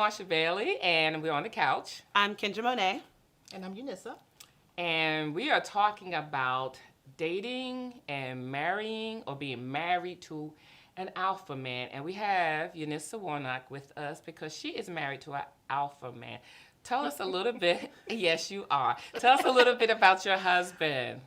Marcia Bailey, and we're on the couch. I'm Kindra Monet. And I'm Eunissa. And we are talking about dating and marrying or being married to an alpha man. And we have Eunissa Warnock with us because she is married to an alpha man. Tell us a little bit. Yes, you are. Tell us a little bit about your husband.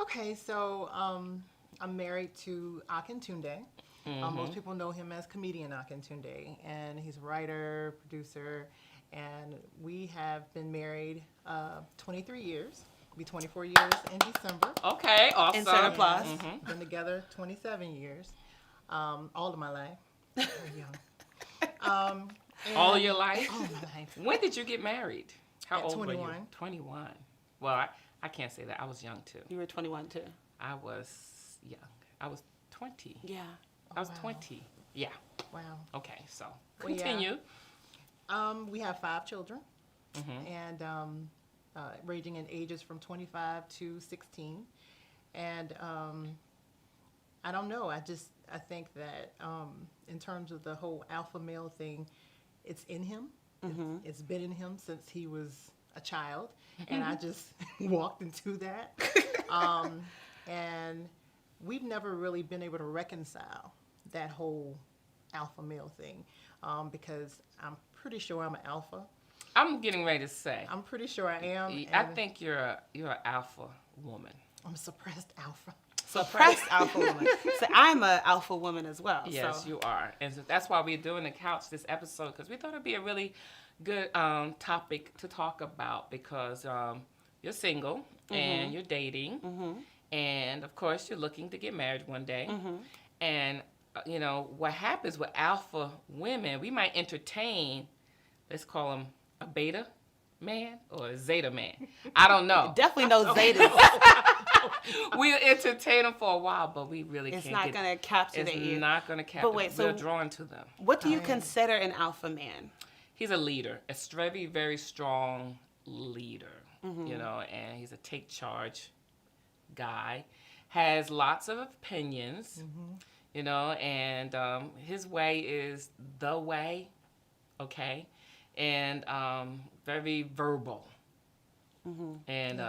Okay, so I'm married to Akintunde. Most people know him as comedian Akintunde, and he's a writer, producer, and we have been married 23 years. It'll be 24 years in December. Okay, awesome. Insert applause. Been together 27 years, all of my life. Very young. All your life? All my life. When did you get married? How At old 21. were you? 21. Well, I can't say that. I was young, too. You were 21 too. I was young. I was 20. Yeah. I was wow. 20. Yeah. Wow. Okay, so Well, yeah. continue. We have 5 children, and ranging in ages from 25 to 16. And I don't know. I think that in terms of the whole alpha male thing, it's in him. It's been in him since he was a child, and I just walked into that. And we've never really been able to reconcile that whole alpha male thing because I'm pretty sure I'm an alpha. I'm getting ready to say. I'm pretty sure I am. I think you're an alpha woman. I'm a suppressed alpha. Suppressed alpha woman. So I'm an alpha woman as well. Yes, so. you are. And so that's why we're doing the couch this episode, because we thought it'd be a really good topic to talk about because you're single and you're dating. And, of course, you're looking to get married one day. And, you know, what happens with alpha women, we might entertain, let's call them a beta man or a zeta man. I don't know. Definitely no Zetas. We'll entertain them for a while, but we really It's can't not going to captivate you. It's not going to captivate. But wait, We're so drawn to them. what do you consider an alpha man? He's a leader, a very, very strong leader, you know, and he's a take charge guy, has lots of opinions, you know, and his way is the way, okay, and very verbal. And,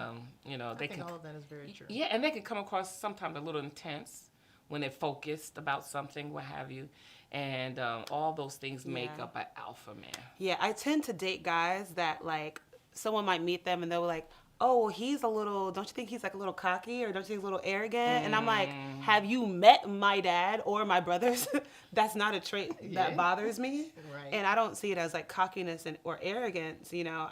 you know, I think all of that is very true. Yeah, and they can come across sometimes a little intense when they're focused about something, what have you. And all those things make up an alpha man. Yeah, I tend to date guys that, like, someone might meet them and they're like, oh, well, he's a little, don't you think he's like a little cocky or don't you think he's a little arrogant? And I'm like, have you met my dad or my brothers? That's not a trait that bothers me. Right. And I don't see it as like cockiness or arrogance, you know.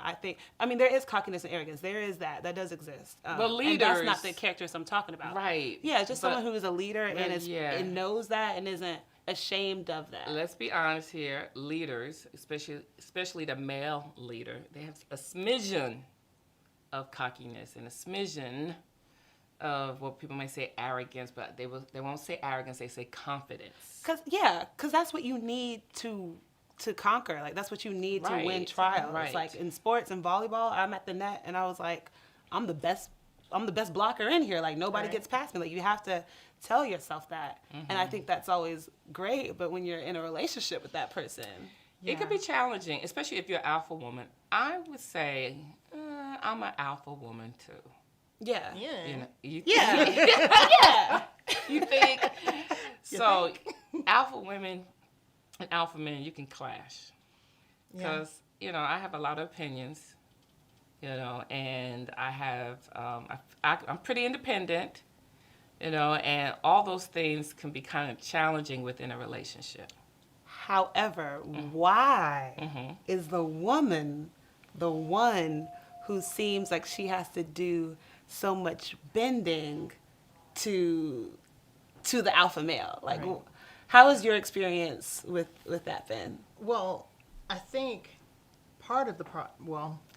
I mean, there is cockiness and arrogance. There is that. That does exist. But leaders. And that's not the characters I'm talking about. Right. Yeah, it's just someone who is a leader and knows that and isn't ashamed of that. Let's be honest here. Leaders, especially the male leader, they have a smidgen of cockiness and a smidgen of what people might say arrogance, but they won't say arrogance, they say confidence. Cause that's what you need to conquer. Like that's what you need to win trials. Right. Like in sports and volleyball, I'm at the net and I was like, I'm the best blocker in here. Like nobody gets past me. Like you have to tell yourself that. And I think that's always great, but when you're in a relationship with that person, it could be challenging, especially if you're an alpha woman. I would say I'm an alpha woman too. Yeah. Yeah. You know, Yeah. you think? So alpha women and alpha men, you can clash. Because, you know, I have a lot of opinions, you know, and I have, I'm pretty independent, you know, and all those things can be kind of challenging within a relationship. However, why is the woman the one who seems like she has to do so much bending to the alpha male? Like, how is your experience with that been? Well, I think part of the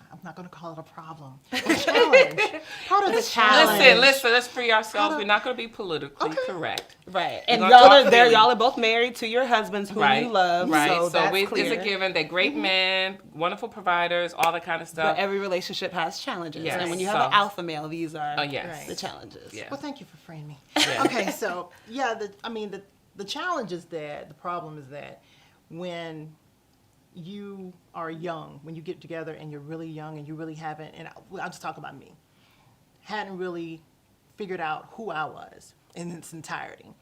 I'm not going to call it a problem. A challenge. Part of the challenge. Listen, let's free ourselves. We're not going to be politically correct. Right. And We're gonna talk y'all are both married to your husbands who you love. Right. So that's clear. It's a given. They're great men, wonderful providers, all that kind of stuff. But every relationship has challenges. Yes. And when you have an alpha male, these are yes. the challenges. Yeah. Well, thank you for freeing me. Yeah. Okay, so the challenge is that the problem is that when you are young, when you get together and you're really young and you really haven't, and I'll just talk about me, hadn't really figured out who I was in its entirety.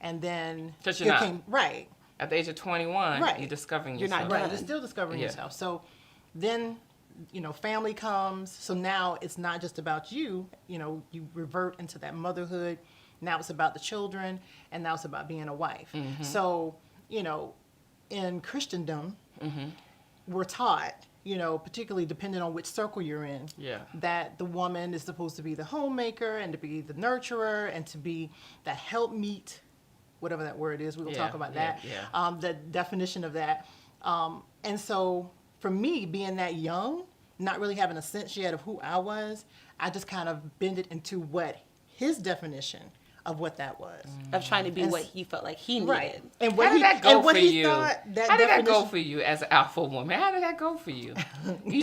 And then... Because you're not. Right. At the age of 21, Right. you're discovering You're not yourself. done. Right, you're still discovering Yeah. yourself. So then, family comes. So now it's not just about you. You revert into that motherhood. Now it's about the children, and now it's about being a wife. Mm-hmm. So, in Christendom, we're taught, particularly depending on which circle you're in, Yeah. that the woman is supposed to be the homemaker and to be the nurturer and to be the helpmeet, whatever that word is. We will talk about that. Yeah. The definition of that. And so for me, being that young, not really having a sense yet of who I was, I just kind of bended into what his definition of what that was. Of trying to be what he felt like he needed. Right. And How what did he, that go and what for he you? thought that How did that go definition- for you as an alpha woman? How did that go for you?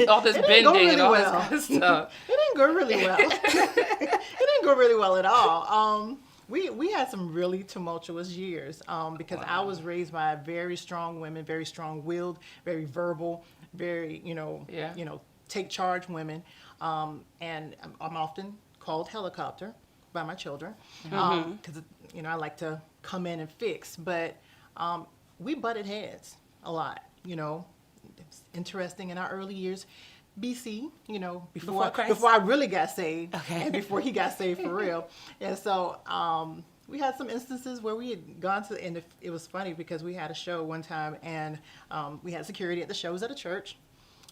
All this It didn't go bending really and all well. this kind of stuff. It didn't go really well. It didn't go really well at all. We had some really tumultuous years because I was raised by very strong women, very strong-willed, very verbal, very take charge women, and I'm often called helicopter by my children because I like to come in and fix, but we butted heads a lot. It's interesting in our early years. BC, Before Christ? before I really got saved, Okay. and before he got saved for real. And so we had some instances where we had gone to, and it was funny because we had a show one time, and we had security at the show. It was at a church,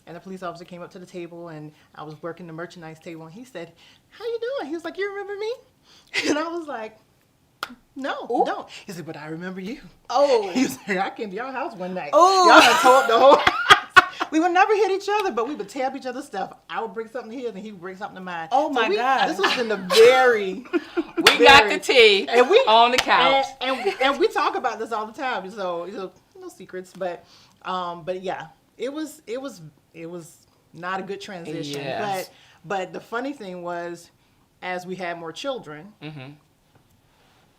and the police officer came up to the table, and I was working the merchandise table, and he said, "How you doing?" He was like, "You remember me?" And I was like, "No, don't." He said, "But I remember you." Oh. He was like, "I came to your house one night. Oh. Y'all had tore up the whole house." We would never hit each other, but we would tear up each other's stuff. I would bring something to his, and he would bring something to mine. Oh, my God. This was in the very... We got the tea and we, on the couch. And we talk about this all the time, so no secrets. But yeah, it was not a good transition. Yes. But the funny thing was, as we had more children, Mm-hmm.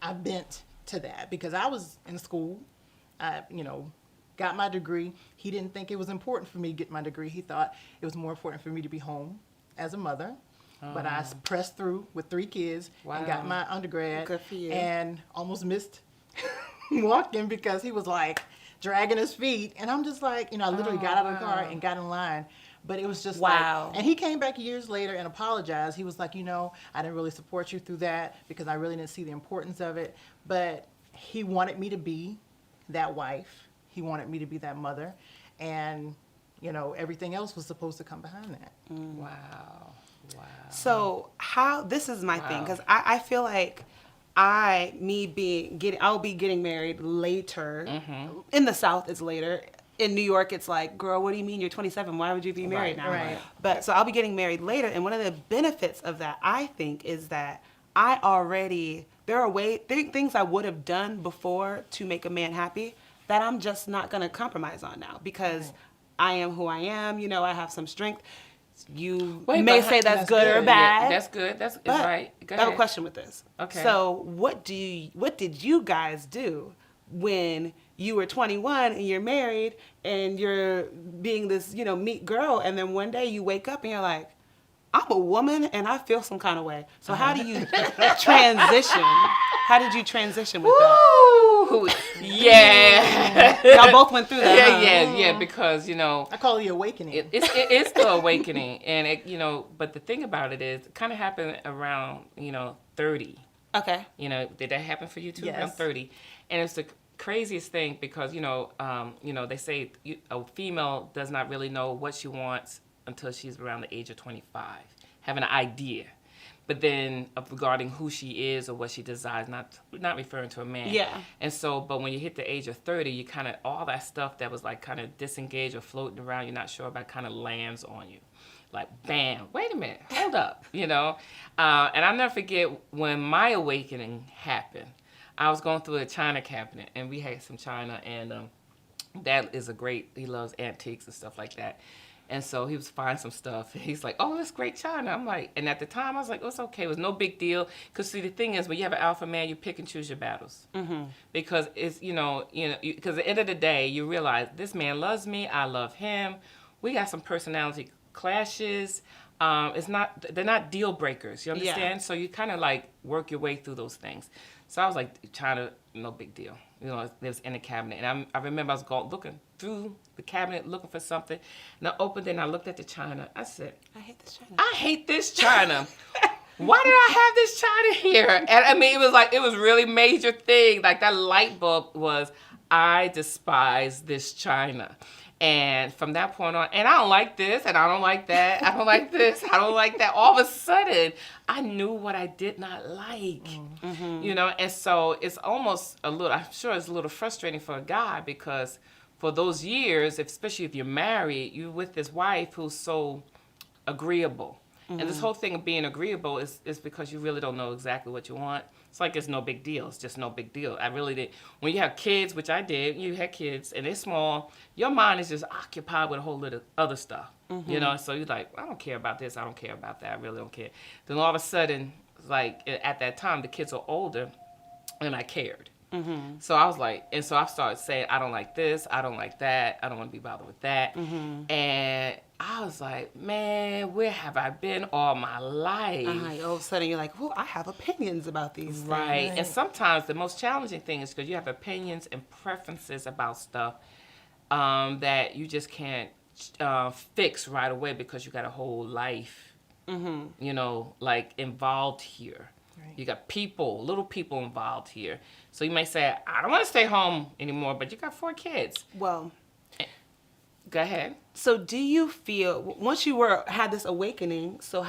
I bent to that because I was in school. I got my degree. He didn't think it was important for me to get my degree. He thought it was more important for me to be home as a mother. But I pressed through with 3 kids and got my undergrad. Good for you. And almost missed walking because he was like dragging his feet. And I'm just like, I literally got out of the car and got in line. But it was just Wow. and he came back years later and apologized. He was like, I didn't really support you through that because I really didn't see the importance of it. But he wanted me to be that wife. He wanted me to be that mother. And, everything else was supposed to come behind that. Wow. So this is my thing, because I feel like I'll be getting married later. Mm-hmm. In the South, it's later. In New York, it's like, girl, what do you mean you're 27? Why would you be married now? Right. But so I'll be getting married later. And one of the benefits of that, I think, is that there are things I would have done before to make a man happy that I'm just not going to compromise on now because I am who I am. I have some strength. You may say that's good or bad. Yeah, that's good. That's right. Go I have ahead. a question with this. Okay. So what did you guys do when you were 21 and you're married and you're being this, meek girl, and then one day you wake up and you're like, I'm a woman and I feel some kind of way. So how do you transition? How did you transition with that? Woo! Yeah. Y'all both went through that. Yeah, because, I call it the awakening. it's the awakening. And, but the thing about it is, it kind of happened around, 30. Okay. Did that happen for you too? Yes. Around 30. And it's the craziest thing because, they say a female does not really know what she wants until she's around the age of 25, having an idea. But then regarding who she is or what she desires, not referring to a man. Yeah. And so, but when you hit the age of 30, you kind of, all that stuff that was like kind of disengaged or floating around, you're not sure about, kind of lands on you. Like, bam, wait a minute, hold up, And I'll never forget when my awakening happened. I was going through a china cabinet, and we had some china, and Dad is he loves antiques and stuff like that. And so he was finding some stuff. He's like, oh, that's great china. I'm like, and at the time I was like, oh, it's okay. It was no big deal. Because see, the thing is, when you have an alpha man, you pick and choose your battles. Because it's, because at the end of the day, you realize this man loves me. I love him. We got some personality clashes. They're not deal breakers. You understand? Yeah. So you kind of like work your way through those things. So I was like, china, no big deal. It was in the cabinet. And I remember I was looking through the cabinet looking for something. And I opened it and I looked at the china. I said, I hate this china. I hate this china. Why did I have this china here? And I mean, it was really major thing. Like that light bulb was, I despise this china. And from that point on, and I don't like this, and I don't like that, I don't like this, I don't like that. All of a sudden, I knew what I did not like, and so it's almost I'm sure it's a little frustrating for a guy because for those years, especially if you're married, you're with this wife who's so agreeable. And this whole thing of being agreeable is because you really don't know exactly what you want. It's like it's no big deal. It's just no big deal. I really did. When you have kids, which I did, you had kids, and they're small, your mind is just occupied with a whole lot of other stuff. So you're like, I don't care about this. I don't care about that. I really don't care. Then all of a sudden, like at that time, the kids are older, and I cared. So I was like, and so I started saying, I don't like this, I don't like that, I don't want to be bothered with that. And I was like, man, where have I been all my life? All of a sudden you're like, well, I have opinions about these things. Right. And sometimes the most challenging thing is because you have opinions and preferences about stuff that you just can't fix right away because you got a whole life, like involved here. Right. You got little people involved here. So you may say, I don't want to stay home anymore, but you got 4 kids. Well, go ahead. So do you feel, once you had this awakening, so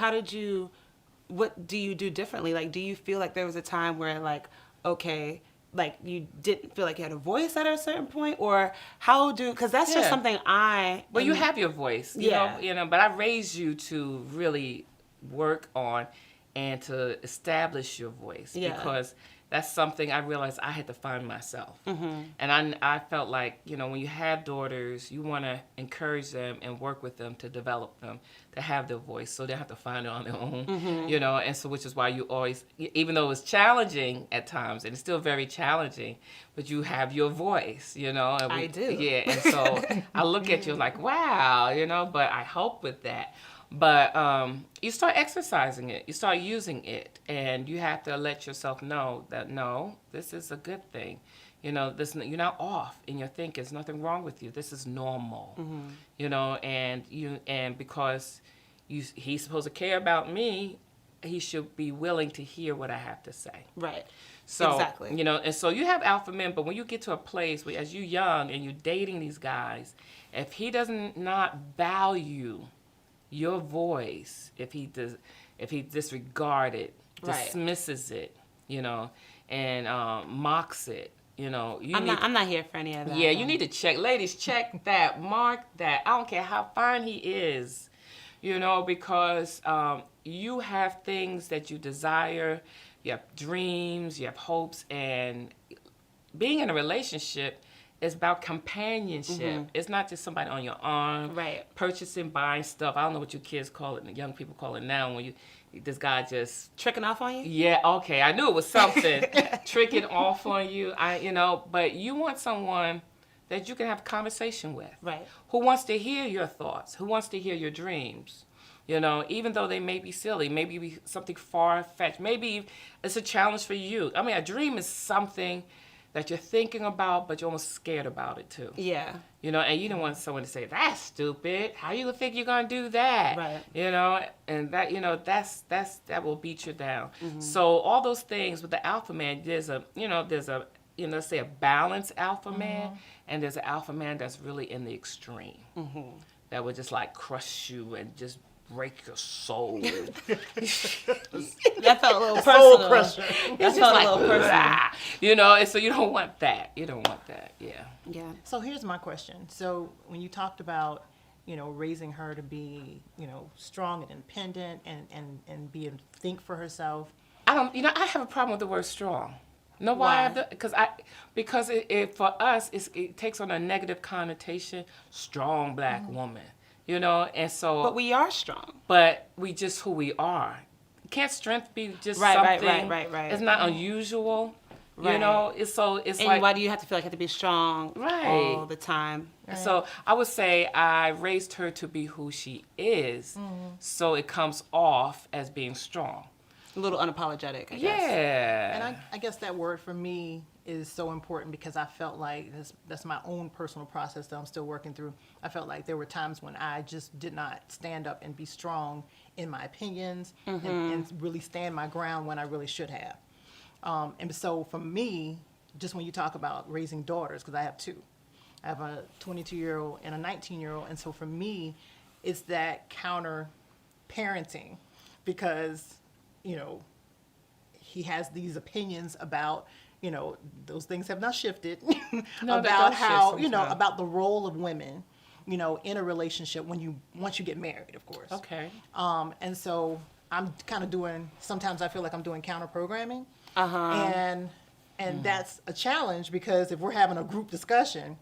what do you do differently? Like, do you feel like there was a time where like, okay, like you didn't feel like you had a voice at a certain point, or because that's just something Well, you have your voice, you know, but I raised you to really work on and to establish your voice because that's something I realized I had to find myself. And I felt like, when you have daughters, you want to encourage them and work with them to develop them, to have their voice so they have to find it on their own, and so which is why you always, even though it's challenging at times, and it's still very challenging, but you have your voice, and I do. Yeah, and so I look at you like, wow, but I help with that. But you start exercising it. You start using it. And you have to let yourself know that, no, this is a good thing. You're not off in your thinking. There's nothing wrong with you. This is normal. And because he's supposed to care about me, he should be willing to hear what I have to say. Right. So, exactly. And so you have alpha men, but when you get to a place where, as you're young and you're dating these guys, if he doesn't not value your voice, if he disregards it, dismisses it, and mocks it, I'm not here for any of that. Yeah, you need to check, ladies, check that, mark that. I don't care how fine he is, because you have things that you desire, you have dreams, you have hopes, and being in a relationship is about companionship. It's not just somebody on your arm, purchasing, buying stuff. I don't know what you kids call it, and young people call it now, when this guy just tricking off on you. Yeah, okay, I knew it was something tricking off on you. But you want someone that you can have a conversation with, right? Who wants to hear your thoughts, who wants to hear your dreams. Even though they may be silly, maybe be something far-fetched, maybe it's a challenge for you. I mean, a dream is something that you're thinking about, but you're almost scared about it too. Yeah. And you don't want someone to say, that's stupid. How you think you're gonna do that? Right. And that, that will beat you down. So all those things with the alpha man, there's a let's say a balanced alpha man, and there's an alpha man that's really in the extreme. That would just like crush you and just break your soul. That felt a little personal. Soul crusher. That felt a little personal. And so you don't want that. Yeah. So here's my question. So when you talked about, raising her to be, strong and independent and think for herself. I have a problem with the word strong. Know why? Because it for us it takes on a negative connotation. Strong black woman. you know, and so. But we are strong. But we just who we are. Can't strength be just Right. something? It's not unusual. Right. You know, it's and like. Why do you have to feel like you have to be strong all the time? Right. So I would say I raised her to be who she is, so it comes off as being strong. A little unapologetic, I guess. Yeah. And I guess that word for me is so important because I felt like that's my own personal process that I'm still working through. I felt like there were times when I just did not stand up and be strong in my opinions and really stand my ground when I really should have. And so for me, just when you talk about raising daughters, because I have two. I have a 22-year-old and a 19-year-old. And so for me, it's that counter parenting because, you know, he has these opinions about, you know, those things have not shifted, about how, you know, about the role of women, you know, in a relationship once you get married, of course. Okay. And so I'm kind of sometimes I feel like I'm doing counter programming. And that's a challenge because if we're having a group discussion,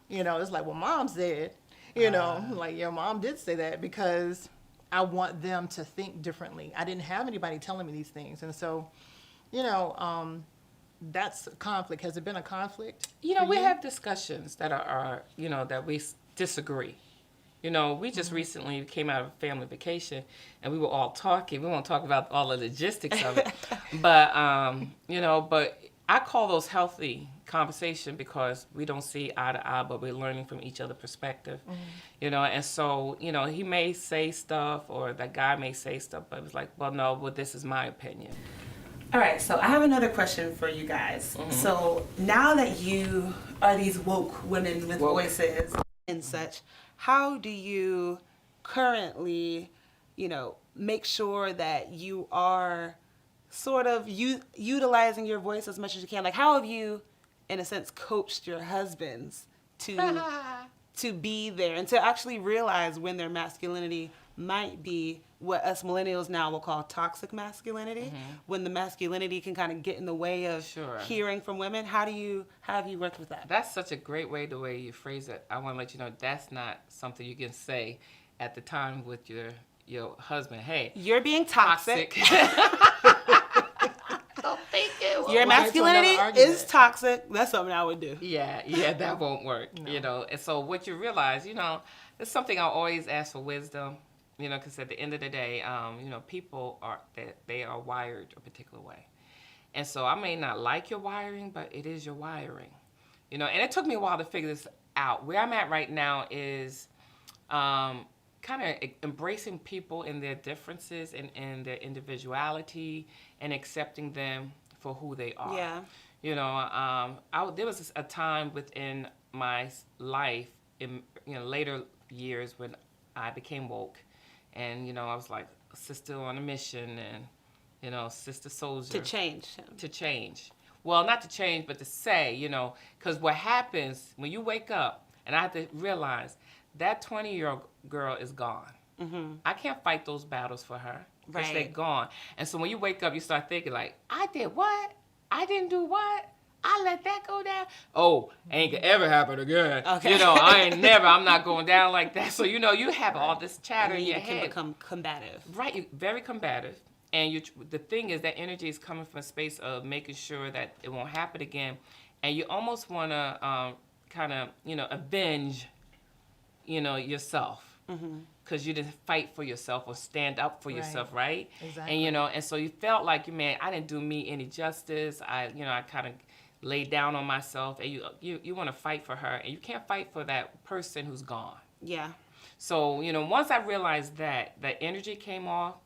you know, it's like, well, mom said, you know, like your mom did say that because I want them to think differently. I didn't have anybody telling me these things. And so, you know, that's a conflict. Has it been a conflict? You know, we have discussions that are, you know, that we disagree. You know, we just recently came out of a family vacation and we were all talking. We won't talk about all the logistics of it. But, you know, but I call those healthy conversation because we don't see eye to eye, but we're learning from each other's perspective. You know, and so, you know, he may say stuff or that guy may say stuff, but it was like, well, this is my opinion. All right, so I have another question for you guys. So now that you are these woke women with voices and such, how do you currently, you know, make sure that you are sort of utilizing your voice as much as you can? Like, how have you, in a sense, coached your husbands to be there and to actually realize when their masculinity might be what us millennials now will call toxic masculinity, when the masculinity can kind of get in the way of hearing from women? How have you worked with that? That's such a great way, the way you phrase it. I want to let you know that's not something you can say at the time with your husband. Hey, you're being toxic. Don't think it. Your masculinity is toxic. That's something I would do. Yeah, that won't work. No. You know, and so what you realize, you know, it's something I always ask for wisdom. You know, because at the end of the day, you know, people they are wired a particular way. And so I may not like your wiring, but it is your wiring. You know, and it took me a while to figure this out. Where I'm at right now is kind of embracing people in their differences and their individuality and accepting them for who they are. Yeah. You know, there was a time within my life in, you know, later years when I became woke. And, you know, I was like a sister on a mission and, you know, sister soldier. To change him. To change. Well, not to change, but to say, you know, because what happens when you wake up, and I have to realize that 20-year-old girl is gone. I can't fight those battles for her because they're gone. And so when you wake up, you start thinking like, I did what? I didn't do what? I let that go down. Oh, ain't gonna ever happen again. Okay. You know, I'm not going down like that. So, you know, you have all this chatter in your head. You can become combative. Right, you're very combative. And the thing is that energy is coming from a space of making sure that it won't happen again. And you almost want to kind of, you know, avenge, you know, yourself. Because you didn't fight for yourself or stand up for yourself, right? Exactly. And, you know, and so you felt like, man, I didn't do me any justice. I kind of laid down on myself, and you want to fight for her, and you can't fight for that person who's gone. Yeah. So, you know, once I realized that energy came off,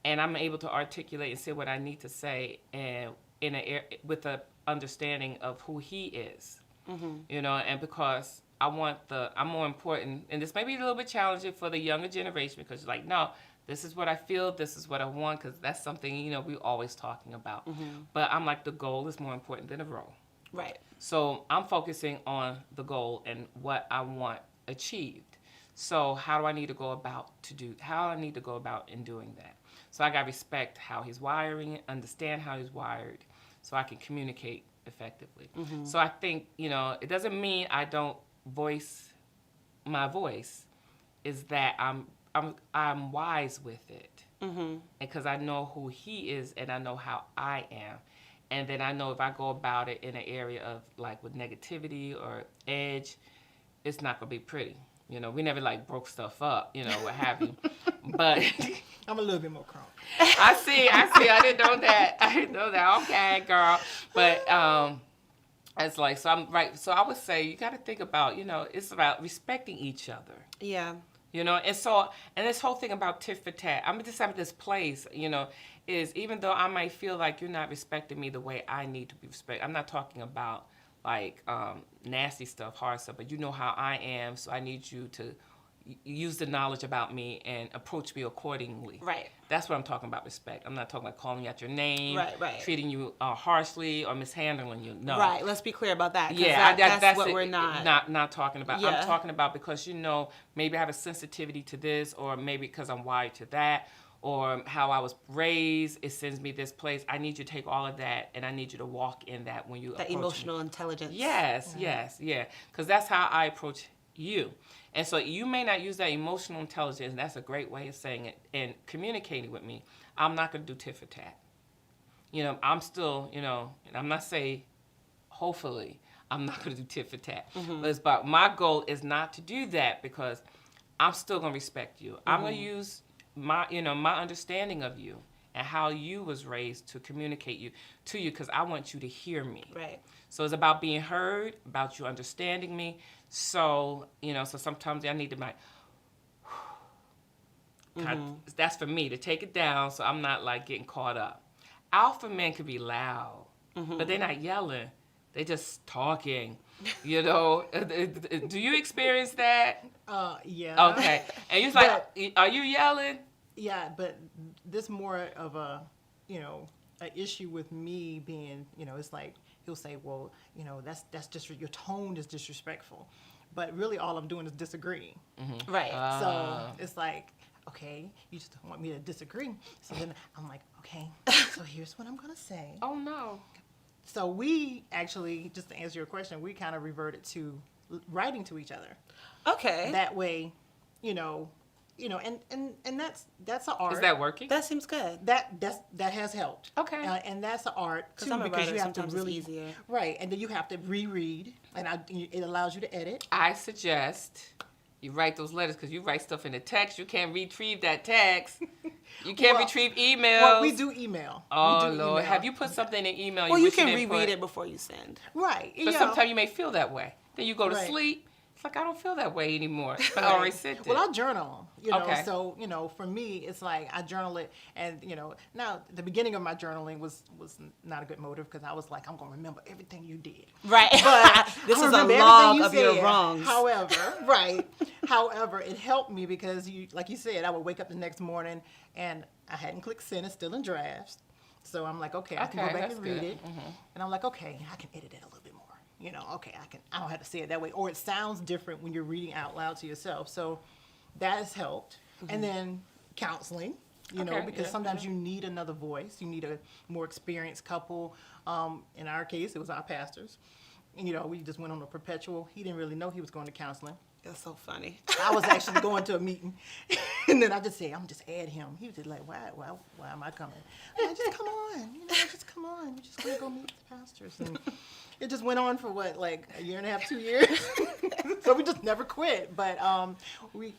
and I'm able to articulate and say what I need to say, and with the understanding of who he is, you know, and because I'm more important, and this may be a little bit challenging for the younger generation because you're like, no, this is what I feel, this is what I want, because that's something, you know, we're always talking about. But I'm like, the goal is more important than the role. Right. So I'm focusing on the goal and what I want achieved. So how do I need to go about in doing that? So I got to respect how he's wiring it, understand how he's wired, so I can communicate effectively. So I think, you know, it doesn't mean I don't voice my voice. is that I'm wise with it, and because I know who he is and I know how I am, and then I know if I go about it in an area of like with negativity or edge, it's not gonna be pretty. You know, we never like broke stuff up, you know, what have you. But I'm a little bit more crunk. I see. I didn't know that. Okay, girl. But it's like, so I'm right. So I would say you got to think about, you know, it's about respecting each other. Yeah. You know, and this whole thing about tit for tat, I'm just at this place, you know, is even though I might feel like you're not respecting me the way I need to be respected, I'm not talking about like nasty stuff, hard stuff, but you know how I am, so I need you to use the knowledge about me and approach me accordingly. Right. That's what I'm talking about, respect. I'm not talking about calling you out your name, right. treating you harshly or mishandling you. No. Right. Let's be clear about that. Yeah, that's what it. we're not talking about. Yeah. I'm talking about because, you know, maybe I have a sensitivity to this, or maybe because I'm wired to that, or how I was raised, it sends me this place. I need you to take all of that, and I need you to walk in that when you that approach emotional me. intelligence. Yes, yeah. Because that's how I approach you. And so you may not use that emotional intelligence, and that's a great way of saying it, and communicating with me. I'm not going to do tit for tat. You know, I'm still, you know, and I'm not saying, hopefully, I'm not going to do tit for tat. But it's about, my goal is not to do that because I'm still going to respect you. I'm going to use my understanding of you and how you was raised to communicate to you because I want you to hear me. Right. So it's about being heard, about you understanding me. So, you know, so sometimes I need to like, that's for me to take it down so I'm not like getting caught up. Alpha men could be loud, but they're not yelling. They're just talking, you know. Do you experience that? Yeah. Okay. And you're like, are you yelling? Yeah, but this more of a, you know, an issue with me being, you know, it's like he'll say, well, you know, that's just your tone is disrespectful, but really all I'm doing is disagreeing. Right. So it's like, okay, you just want me to disagree. So then I'm like, okay, so here's what I'm gonna say. Oh no. So we actually, just to answer your question, we kind of reverted to writing to each other. Okay. That way, you know, and that's an art. Is that working? That seems good. That has helped. Okay. And that's an art too, I'm a because writer, you have to sometimes it's really easier. right, and then you have to reread, and it allows you to edit. I suggest you write those letters because you write stuff in the text. You can't retrieve that text. You can't retrieve emails. Well, we do email. Oh, we do Lord. email. Have you put something in email? Well, you wish can didn't reread put? it before you send. Right. But sometimes you may feel that way. Then you go to Right. sleep. It's like, I don't feel that way anymore. But I already sent it. Well, I journal, you know, Okay. so, you know, for me, it's like I journal it, and, you know, now the beginning of my journaling was not a good motive because I was like, I'm going to remember everything you did. Right. But This I is a remember log everything of you your said. wrongs. However, it helped me because like you said, I would wake up the next morning and I hadn't clicked send, it's still in drafts. So I'm like, okay, I can go back that's and read good. it. And I'm like, okay, I can edit it a little bit more. You know, okay, I don't have to say it that way. Or it sounds different when you're reading out loud to yourself. So that has helped. And then counseling, you know, Okay, because yeah, sometimes you need another voice. You need a more experienced couple. In our case, it was our pastors. And, you know, we just went on a perpetual. He didn't really know he was going to counseling. That's so funny. I was actually going to a meeting, and then I just said, I'm just add him. He was just like, why am I coming? I'm like, just come on, you know, just come on. We're just gonna go meet the pastors, and it just went on for what, like a year and a half, 2 years. So we just never quit. But we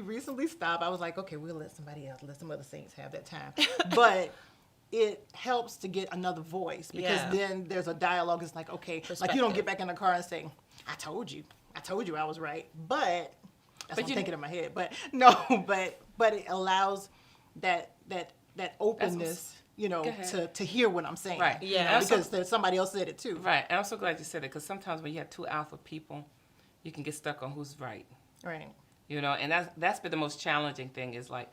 recently stopped. I was like, okay, we'll let somebody else, let some other saints have that time. But it helps to get another voice because then there's a dialogue. It's like, okay, like you don't get back in the car and say, I told you I was right, but that's what I'm thinking in my head. But no, but it allows that openness, you know, to hear what I'm saying. Right. Yeah. Because there's somebody else said it too. Right. And I'm so glad you said it because sometimes when you have two alpha people, you can get stuck on who's right. Right. You know, and that's been the most challenging thing is like,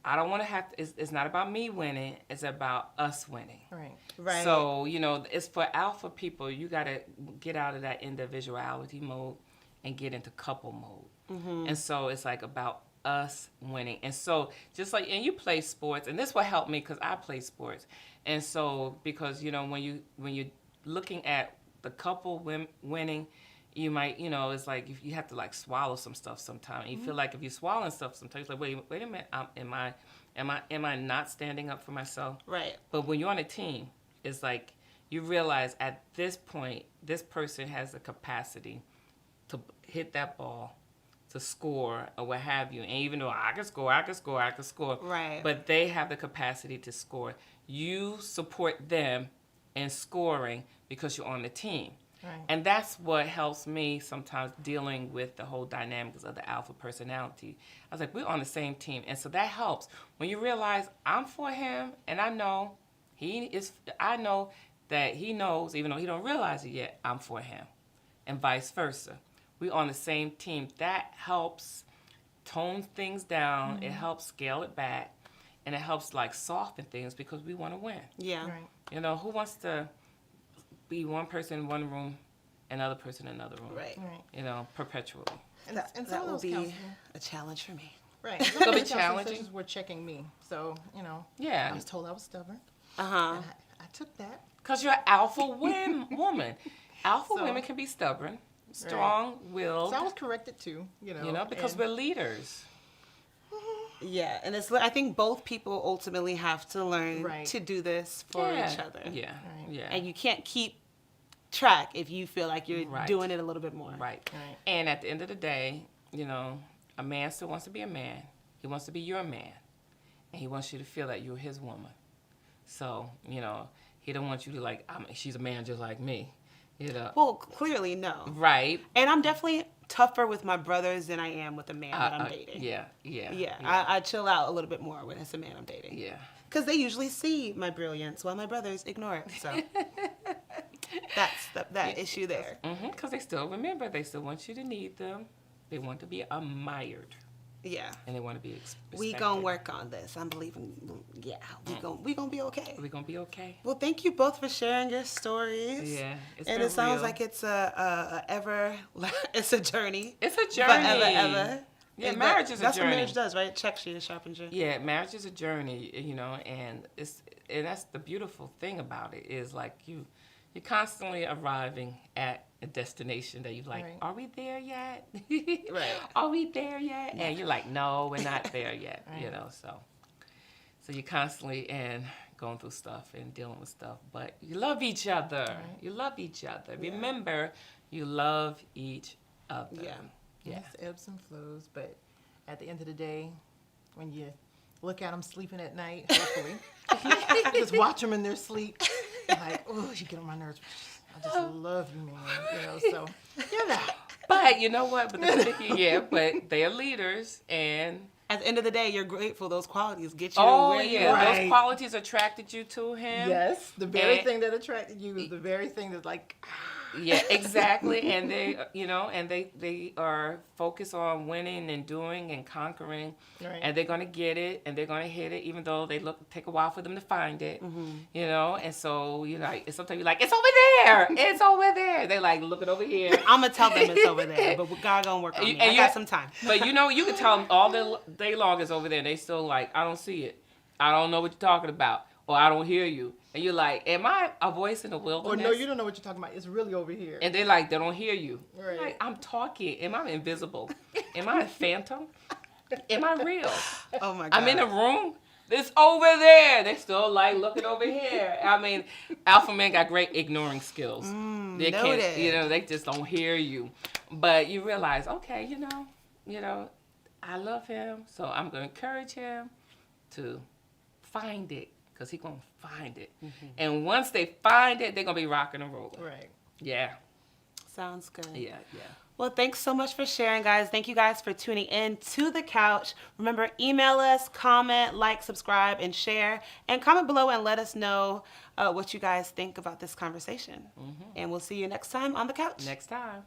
I don't want to have to, it's not about me winning, it's about us winning. Right. Right. So, you know, it's for alpha people, you got to get out of that individuality mode and get into couple mode. And so it's like about us winning. And so just like, and you play sports, and this will help me because I play sports. And so, because, you know, when you're looking at the couple winning, you might, it's like you have to like swallow some stuff sometimes. You feel like if you're swallowing stuff sometimes, like, wait a minute, am I not standing up for myself? Right. But when you're on a team, it's like you realize at this point, this person has the capacity to hit that ball, to score, or what have you. And even though I can score. Right. But they have the capacity to score. You support them in scoring because you're on the team. Right. And that's what helps me sometimes dealing with the whole dynamics of the alpha personality. I was like, we're on the same team. And so that helps. When you realize I'm for him, and I know that he knows, even though he don't realize it yet, I'm for him. And vice versa. We're on the same team. That helps tone things down. Mm-hmm. It helps scale it back. And it helps like soften things because we want to win. Yeah. Right. Who wants to be one person in one room, another person in another room? Right. Perpetually. And some that of will those be a challenge for me. Right. It'll Some be of the challenging. sessions were checking me. So, Yeah. I was told I was stubborn. Uh-huh. And I took that. Because you're an alpha woman. Alpha women can be stubborn, strong-willed. So I was corrected too, because we're leaders. Yeah, and I think both people ultimately have to learn to do this for each other. Yeah, Right. yeah. And you can't keep track if you feel like you're doing it a little bit more. Right. And at the end of the day, a man still wants to be a man. He wants to be your man. And he wants you to feel that you're his woman. So, he don't want you to she's a man just like me. Well, clearly, no. Right. And I'm definitely tougher with my brothers than I am with a man that I'm dating. Yeah. I chill out a little bit more when it's a man I'm dating. Yeah. Because they usually see my brilliance while my brothers ignore it. So that's that issue there. Because they still remember. They still want you to need them. They want to be admired. Yeah. And they want to be respected. We gonna work on this. I'm believing. Yeah, we gonna be okay. We gonna be okay. Well, thank you both for sharing your stories. Yeah, and it sounds like it's it's a journey. It's a journey. Forever. Yeah, marriage is a journey. That's what marriage does, right? It checks you, it sharpens you. Yeah, marriage is a journey, and that's the beautiful thing about it is like you're constantly arriving at a destination that you're like, are we there yet? Right. Are we there yet? And you're like, no, we're not there yet. So you're constantly going through stuff and dealing with stuff, but you love each other. Right. You love each other. Yeah. Remember, you love each other. Yeah. Yes, ebbs and flows, but at the end of the day, when you look at them sleeping at night, hopefully, just watch them in their sleep, like, oh, you get on my nerves. I just love you, man. So, But you know what? But they are leaders, and at the end of the day, you're grateful those qualities get you where you are. Those qualities attracted you to him. Yes, the very thing that attracted you is the very thing that's like. Yeah, exactly. And they, they are focused on winning and doing and conquering, and they're gonna get it and they're gonna hit it, even though take a while for them to find it, And so sometimes you're like, it's over there. They like looking over here. I'm gonna tell them it's over there, but God gonna work on me. I got some time. But you can tell them all day long it's over there, and they still like, I don't see it. I don't know what you're talking about. Or I don't hear you. And you're like, am I a voice in the wilderness? Or no, you don't know what you're talking about. It's really over here. And they don't hear you. Right. Like, I'm talking. Am I invisible? Am I a phantom? Am I real? Oh my God. I'm in a room. It's over there. They still like looking over here. I mean, alpha men got great ignoring skills. They can't, they just don't hear you. But you realize, okay, I love him, so I'm gonna encourage him to find it. Because he's going to find it. And once they find it, they're going to be rocking and rolling. Right. Yeah. Sounds good. Yeah. Well, thanks so much for sharing, guys. Thank you guys for tuning in to The Couch. Remember, email us, comment, like, subscribe, and share. And comment below and let us know what you guys think about this conversation. And we'll see you next time on The Couch. Next time.